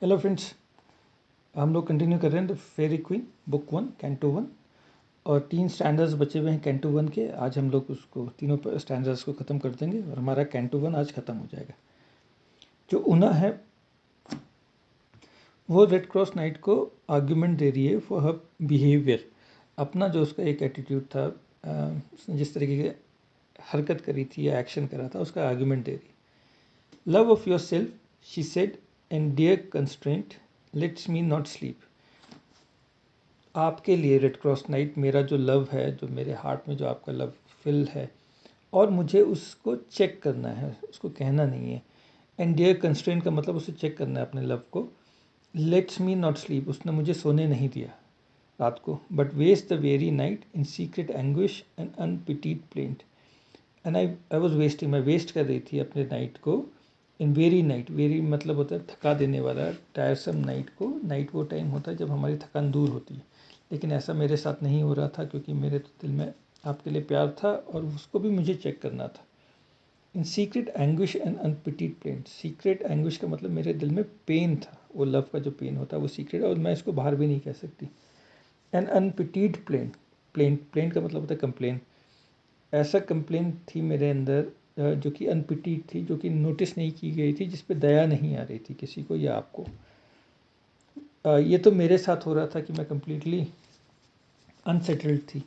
Hello friends, हम लोग continue कर रहे हैं the Faerie Queene book 1 canto 1 और 3 स्टैंडर्ड्स बचे हुए हैं कैंटो 1 के। आज हम लोग उसको तीनों स्टैंडर्ड्स को ख़त्म कर देंगे और हमारा कैंटो 1 आज ख़त्म हो जाएगा। जो उना है वो रेड क्रॉस नाइट को आर्ग्यूमेंट दे रही है फॉर हर बिहेवियर। अपना जो उसका एक एटीट्यूड था, उसने जिस तरीके की हरकत करी थी या एक्शन करा था, उसका आर्ग्यूमेंट दे रही है। Love of your self, she said, and dear constraint lets me not sleep. आपके लिए रेड क्रॉस नाइट मेरा जो लव है, जो मेरे हार्ट में जो आपका लव फिल है, और मुझे उसको चेक करना है, उसको कहना नहीं है। एंड डियर कंस्ट्रेंट का मतलब उसे चेक करना है अपने लव को। लेट्स मी नॉट स्लीप, उसने मुझे सोने नहीं दिया रात को, but waste the very night in secret anguish and unpitied plaint. And I was wasting, मैं वेस्ट कर रही थी अपने नाइट को इन वेरी नाइट। वेरी मतलब होता है थका देने वाला, टायरसम नाइट को। नाइट वो टाइम होता है जब हमारी थकान दूर होती है, लेकिन ऐसा मेरे साथ नहीं हो रहा था क्योंकि मेरे तो दिल में आपके लिए प्यार था और उसको भी मुझे चेक करना था। In secret anguish and unpitied plain, secret anguish का मतलब मेरे दिल में पेन था, वो लव का जो पेन होता है वो सीक्रेट, और मैं इसको बाहर भी नहीं कह सकती। एंड अनपिटीड प्लेन, प्लेन का मतलब होता है कंप्लेन। ऐसा कंप्लेन थी मेरे अंदर जो कि अनपिटीड थी, जो कि नोटिस नहीं की गई थी, जिस पे दया नहीं आ रही थी किसी को या आपको। ये तो मेरे साथ हो रहा था कि मैं कम्प्लीटली अनसेटल्ड थी।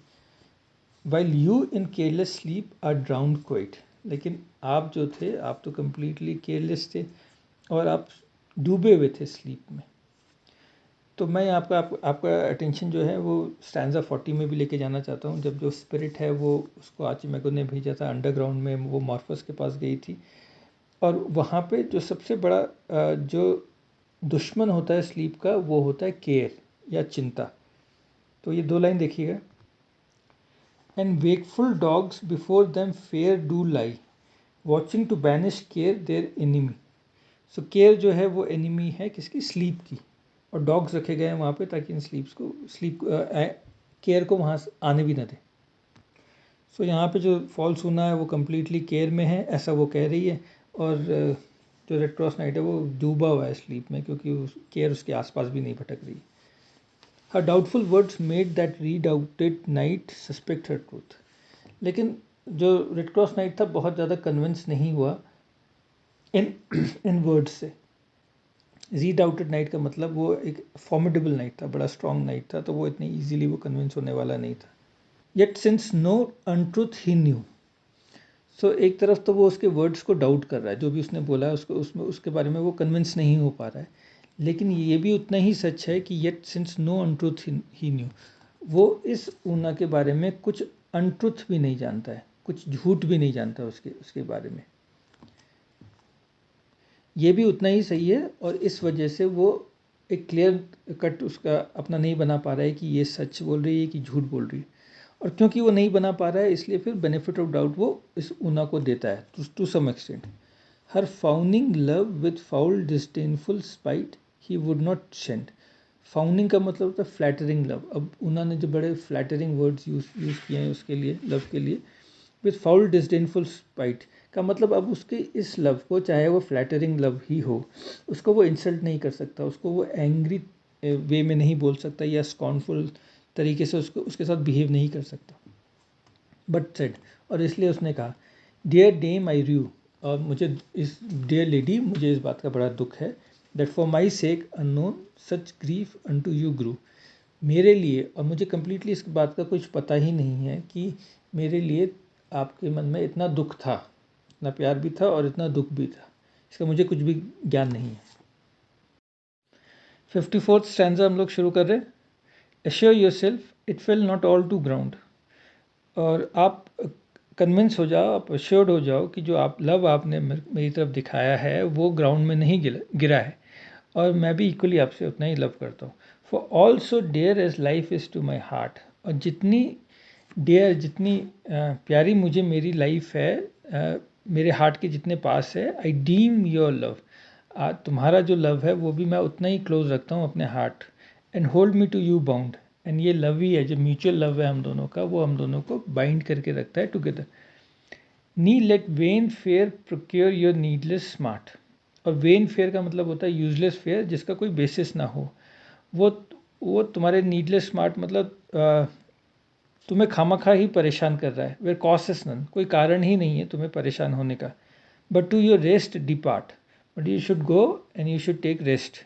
While you in careless sleep are drowned quite, लेकिन आप जो थे, आप तो कम्प्लीटली केयरलेस थे और आप डूबे हुए थे स्लीप में। तो मैं आपका अटेंशन जो है वो स्टैंजा 40 में भी लेके जाना चाहता हूँ। जब जो स्पिरिट है वो, उसको आर्चिमेगो ने भेजा था अंडरग्राउंड में, वो मॉर्फस के पास गई थी, और वहाँ पे जो सबसे बड़ा जो दुश्मन होता है स्लीप का, वो होता है केयर या चिंता। तो ये 2 लाइन देखिएगा। And wakeful dogs before them fair do lie, watching to banish care their enemy. So care जो है वो एनिमी है किसकी? स्लीप की। और डॉग्स रखे गए हैं वहाँ पे ताकि इन स्लीप केयर को वहाँ आने भी ना दे। सो यहाँ पे जो फॉल्स होना है वो कम्प्लीटली केयर में है, ऐसा वो कह रही है। और जो रेड क्रॉस नाइट है वो डूबा हुआ है स्लीप में, क्योंकि केयर उसके आसपास भी नहीं भटक रही। Her doubtful words made that redoubted knight suspect her truth. लेकिन जो रेड क्रॉस नाइट था बहुत ज़्यादा कन्विंस नहीं हुआ इन इन वर्ड्स से। रीडाउटेड नाइट का मतलब वो एक फॉर्मिडेबल नाइट था, बड़ा स्ट्रॉन्ग नाइट था, तो वो इतनी ईजिली वो कन्विंस होने वाला नहीं था। येट सिंस नो अनट्रूथ ही न्यू। सो एक तरफ तो वो उसके वर्ड्स को डाउट कर रहा है, जो भी उसने बोला है उसको, उसमें उसके बारे में वो कन्विंस नहीं हो पा रहा है। लेकिन ये भी उतना ही सच है कि येट सिंस नो अनट्रूथ ही न्यू, वो इस ऊना के बारे में कुछ अनट्रूथ भी नहीं जानता है, कुछ झूठ भी नहीं जानता उसके उसके बारे में। ये भी उतना ही सही है, और इस वजह से वो एक क्लियर कट उसका अपना नहीं बना पा रहा है कि ये सच बोल रही है कि झूठ बोल रही है। और क्योंकि वो नहीं बना पा रहा है, इसलिए फिर बेनिफिट ऑफ डाउट वो इस ऊना को देता है to some extent. Her fawning love with foul disdainful spite he would not send. Fawning का मतलब होता है फ्लैटरिंग लव। अब उन्होंने जो बड़े फ्लैटरिंग वर्ड्स यूज़ किए हैं उसके लिए, लव के लिए। विथ फाउल डिस्डेनफुल स्पाइट का मतलब अब उसके इस लव को, चाहे वो फ्लैटरिंग लव ही हो, उसको वो इंसल्ट नहीं कर सकता, उसको वो एंग्री वे में नहीं बोल सकता या स्कॉर्नफुल तरीके से उसको उसके साथ बिहेव नहीं कर सकता। बट सेड, और इसलिए उसने कहा, डियर डेम आई रू, और मुझे इस डियर लेडी, मुझे इस बात का बड़ा दुख है, that for my sake unknown such grief unto you grew. मेरे लिए, और मुझे कम्प्लीटली इस बात का कुछ पता ही नहीं है कि मेरे लिए आपके मन में इतना दुख था, इतना प्यार भी था और इतना दुख भी था, इसका मुझे कुछ भी ज्ञान नहीं है। 54th स्टैंजा हम लोग शुरू कर रहे हैं। Assure your self it fell not all to ground, और आप कन्विंस हो जाओ, आप अश्योर्ड हो जाओ कि जो आप लव आपने मेरी तरफ दिखाया है वो ग्राउंड में नहीं गिरा है, और मैं भी इक्वली आपसे उतना ही लव करता हूँ। For all so dear as life is to my heart, और जितनी डेयर, जितनी प्यारी मुझे मेरी लाइफ है, मेरे हार्ट के जितने पास है, आई डीम योर लव, तुम्हारा जो लव है वो भी मैं उतना ही क्लोज रखता हूँ अपने heart. And hold me to you bound, and ये लव ही है, जो म्यूचुअल लव है हम दोनों का, वो हम दोनों को बाइंड करके रखता है together. Ne let vain fear procure your needless smart, और वेन फेयर का मतलब होता है यूजलेस फेयर, जिसका कोई बेसिस ना हो। वो वो तुम्हारे नीडलेस स्मार्ट मतलब तुम्हें खामखा ही परेशान कर रहा है। वेयर कॉसेस नन, कोई कारण ही नहीं है तुम्हें परेशान होने का। But to your rest depart, but you should go and you should take rest.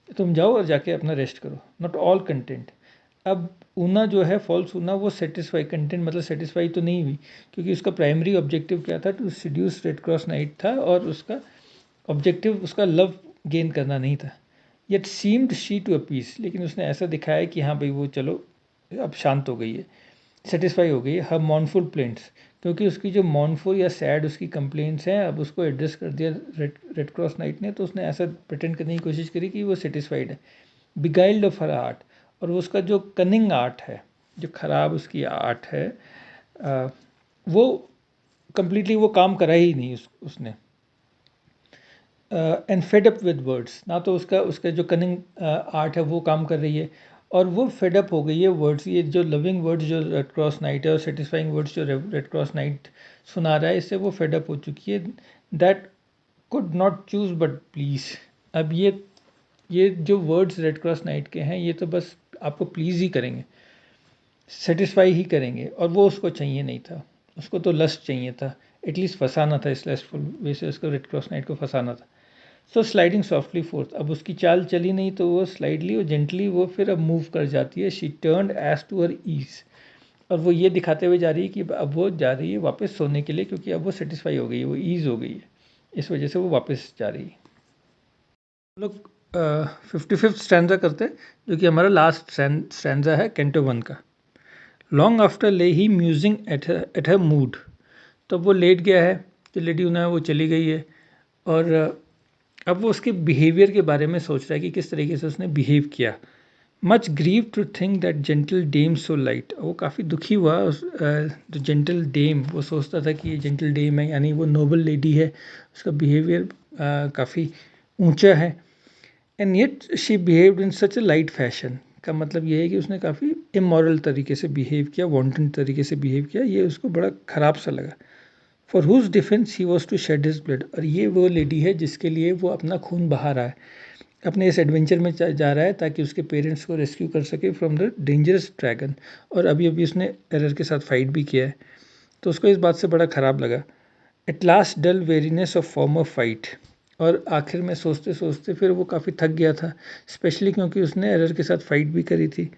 तुम जाओ और जाके अपना रेस्ट करो। Not all content. अब ऊना जो है, फॉल्स ऊना, वो सेटिस्फाई कंटेंट मतलब सेटिस्फाई तो नहीं हुई, क्योंकि उसका प्राइमरी ऑब्जेक्टिव क्या था, to seduce Red Cross Knight था, और उसका ऑब्जेक्टिव उसका लव गेन करना नहीं था। येट सीम्ड शी टू अपीस, लेकिन उसने ऐसा दिखाया कि हाँ भाई वो चलो अब शांत हो गई है, सेटिस्फाई हो गई है। हर मॉर्नफुल प्लेंट्स, क्योंकि उसकी जो मॉर्नफुल या सैड उसकी कंप्लेंट्स हैं, अब उसको एड्रेस कर दिया रेड क्रॉस नाइट ने, तो उसने ऐसा प्रिटेंड करने की कोशिश करी कि वो सेटिस्फाइड है। बिगाइल्ड ऑफ हर आर्ट, और उसका जो कनिंग आर्ट है, जो खराब उसकी आर्ट है, वो कंप्लीटली वो काम करा ही नहीं उसने। And fed up with words, ना तो उसका उसका जो कनिंग आर्ट है वो काम कर रही है, और वो फेड अप हो गई है वर्ड्स। ये जो लविंग वर्ड्स जो रेड क्रॉस नाइट है, और सेटिस्फाइंग वर्ड्स जो रेड क्रॉस नाइट सुना रहा है, इससे वो फेड अप हो चुकी है। That could not choose but please. अब ये जो वर्ड्स रेड क्रॉस नाइट के हैं, ये तो बस आपको प्लीज़ ही करेंगे, सेटिस्फाई ही करेंगे, और वो उसको चाहिए नहीं था। उसको तो लस्ट चाहिए था, एटलीस्ट फंसाना था, इस लस्टफुल वे से उसको रेड क्रॉस नाइट को फंसाना था। सो स्लाइडिंग सॉफ्टली फोर्थ, अब उसकी चाल चली नहीं, तो वो स्लाइडली और जेंटली वो फिर अब मूव कर जाती है। She turned as to her ease, और वो ये दिखाते हुए जा रही है कि अब वो जा रही है वापस सोने के लिए, क्योंकि अब वो सेटिस्फाई हो गई है, वो ईज हो गई है, इस वजह से वो वापस जा रही है। हम लोग 55th स्टैंजा करते हैं, जो कि हमारा लास्ट स्टैंजा है कैंटो 1 का। लॉन्ग आफ्टर ले ही म्यूजिंग एट हर मूड, तो वो लेट गया है, जो लेडी उन्हें वो चली गई है, और अब वो उसके बिहेवियर के बारे में सोच रहा है कि किस तरीके से उसने बिहेव किया। Much grieve to think that gentle dame so light, वो काफ़ी दुखी हुआ जो जेंटल डेम, वो सोचता था कि ये जेंटल डेम है, यानी वो नोबल लेडी है, उसका बिहेवियर काफ़ी ऊंचा है। And yet she behaved in such a light fashion, का मतलब ये है कि उसने काफ़ी इमोरल तरीके से बिहेव किया, वॉन्टन तरीके से बिहेव किया, ये उसको बड़ा ख़राब सा लगा। For whose defence he was to shed his blood, और ये वो लेडी है जिसके लिए वो अपना खून बहा रहा है, अपने इस एडवेंचर में जा रहा है, ताकि उसके पेरेंट्स को रेस्क्यू कर सके फ्रॉम द डेंजरस ड्रैगन। और अभी अभी उसने एरर के साथ फाइट भी किया है, तो उसको इस बात से बड़ा ख़राब लगा। At last dull weariness of former fight, और आखिर में सोचते सोचते फिर वो काफ़ी थक गया था, स्पेशली क्योंकि उसने एरर के साथ फाइट भी करी थी।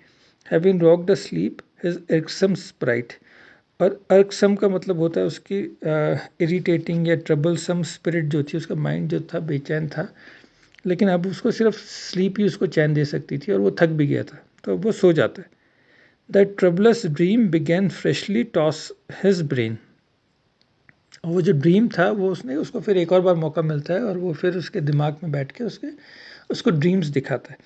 Having rocked the sleep his irksome Sprite, और irksome का मतलब होता है उसकी इरिटेटिंग या ट्रबलसम स्पिरिट जो थी, उसका माइंड जो था बेचैन था, लेकिन अब उसको सिर्फ स्लीप ही उसको चैन दे सकती थी, और वो थक भी गया था, तो वो सो जाता है। That troublous dream began freshly toss his brain, और वो जो ड्रीम था वो उसने उसको फिर एक और बार मौका मिलता है, और वो फिर उसके दिमाग में बैठ के उसको ड्रीम्स दिखाता है।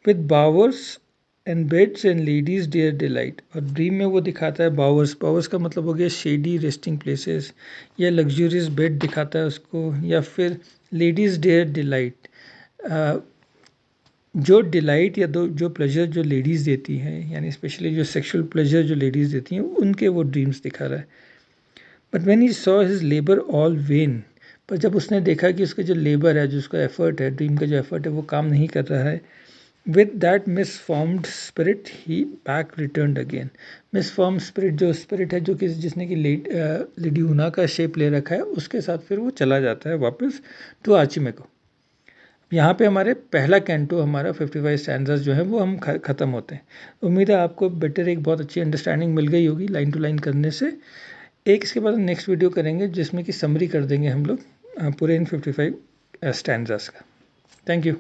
With bowers and beds and ladies dear delight, और ड्रीम में वो दिखाता है बावर्स, बावर्स का मतलब हो गया शेडी रेस्टिंग प्लेसेस, या लग्जूरियस बेड दिखाता है उसको, या फिर लेडीज डियर डिलाइट, जो डिलाइट या जो प्लेजर जो लेडीज़ देती हैं, यानी स्पेशली जो सेक्सुअल प्लेजर जो लेडीज़ देती हैं, उनके वो ड्रीम्स दिखा रहा है। But when he saw his labour all when, पर जब उसने देखा कि उसका जो लेबर है, जो उसका एफर्ट है, ड्रीम का जो एफर्ट है, वो काम नहीं कर रहा है, with that misformed spirit he back return again. Misform spirit, जो स्पिरिट है जो कि जिसने कि लेडी ऊना का शेप ले रखा है, उसके साथ फिर वो चला जाता है वापस टू आचिमे को। यहाँ पे हमारे पहला कैंटो, हमारा 55 स्टैंजास जो है वो हम ख़त्म होते हैं। उम्मीद है आपको बेटर एक बहुत अच्छी अंडरस्टैंडिंग मिल गई होगी लाइन टू लाइन करने से। एक इसके बाद नेक्स्ट वीडियो करेंगे जिसमें कि समरी कर देंगे हम लोग पूरे इन 55 स्टैंजास का। Thank you.